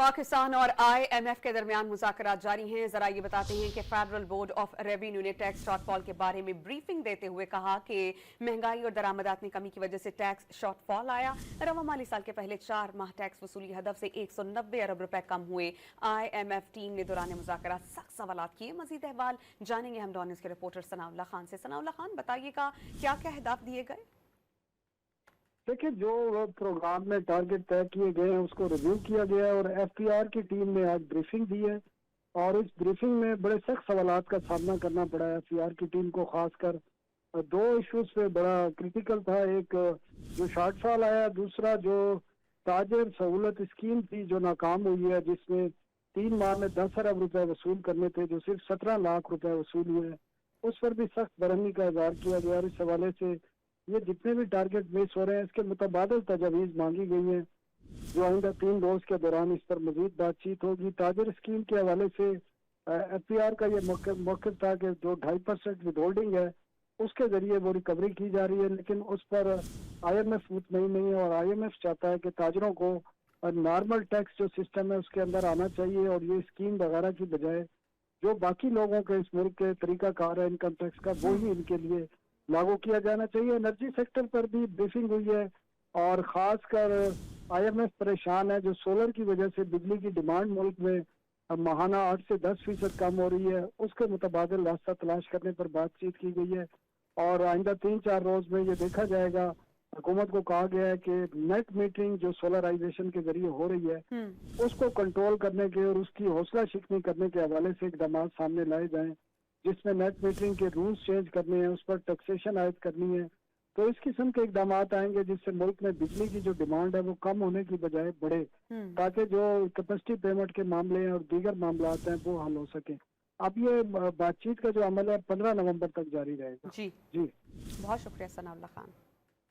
पाकिस्तान और IMF के दरमियान मुज़ाकरात जारी हैं। जरा ये बताते हैं कि फेडरल बोर्ड ऑफ रेवेन्यू ने टैक्स शॉर्टफॉल के बारे में ब्रीफिंग देते हुए कहा कि महंगाई और दरामदात में कमी की वजह से टैक्स शॉर्टफॉल आया। रवा माली साल के पहले 4 माह टैक्स वसूली हदफ से 190 अरब रुपए कम हुए। IMF टीम ने दौरान मुज़ाकरात सख्त सवालात किए। मजीद अहवाल जानेंगे हम डॉन न्यूज़ के रिपोर्टर सनाउल्लाह खान से। सनाउल्लाह खान, बताइएगा क्या क्या अहदाफ दिए गए? देखिए, जो प्रोग्राम में टारगेट तय किए गए हैं उसको रिव्यू किया गया है और FPR की टीम ने आज ब्रीफिंग दी है और इस ब्रीफिंग में बड़े सख्त सवालात का सामना करना पड़ा है FPR की टीम को। खासकर दो इश्यूज पे बड़ा क्रिटिकल था। एक जो शॉर्टफॉल आया, दूसरा जो ताजर सहूलत स्कीम थी जो नाकाम हुई है, जिसमें 3 माह में 10 अरब रुपए वसूल करने थे, जो सिर्फ 17 लाख रुपए वसूल हुए हैं, उस पर भी सख्त बरहमी का इजहार किया गया। और इस हवाले से ये जितने भी टारगेट मिस हो रहे हैं इसके मुतबादिल तजावीज़ मांगी गई हैं, जो आइंदा 3 रोज के दौरान इस पर मजीद बातचीत होगी। ताजर स्कीम के हवाले से FPR का ये मौक़िफ़ था कि जो 2.5% विद होल्डिंग है उसके जरिए वो रिकवरी की जा रही है, लेकिन उस पर IMF मुतमईन नहीं है और IMF चाहता है कि ताजरों को नॉर्मल टैक्स जो सिस्टम है उसके अंदर आना चाहिए और ये स्कीम वगैरह की बजाय जो बाकी लोगों के इस मुल्क के तरीकाकार है इनकम टैक्स का, वो ही इनके लिए लागू किया जाना चाहिए। एनर्जी सेक्टर पर भी ब्रीफिंग हुई है और खासकर IMF परेशान है जो सोलर की वजह से बिजली की डिमांड मुल्क में माहाना 8 से 10% कम हो रही है, उसके मुतबादिल रास्ता तलाश करने पर बातचीत की गई है। और आइंदा 3-4 रोज में ये देखा जाएगा। हुकूमत को कहा गया है कि नेट मीटरिंग जो सोलराइजेशन के जरिए हो रही है उसको कंट्रोल करने के और उसकी हौसला शिकनी करने के हवाले से इकदाम सामने लाए जाएं, जिसमें नेट मीटरिंग के रूल्स चेंज करने हैं, उस पर टैक्सेशन आयद करनी है। तो इस किस्म के इकदाम आएंगे जिससे मुल्क में बिजली की जो डिमांड है वो कम होने की बजाय बढ़े, ताकि जो कैपेसिटी पेमेंट के मामले हैं और दीगर मामला हैं वो हल हो सके। अब ये बातचीत का जो अमल है 15 नवंबर तक जारी रहेगा। जी, जी, बहुत शुक्रिया सनाउल्लाह खान।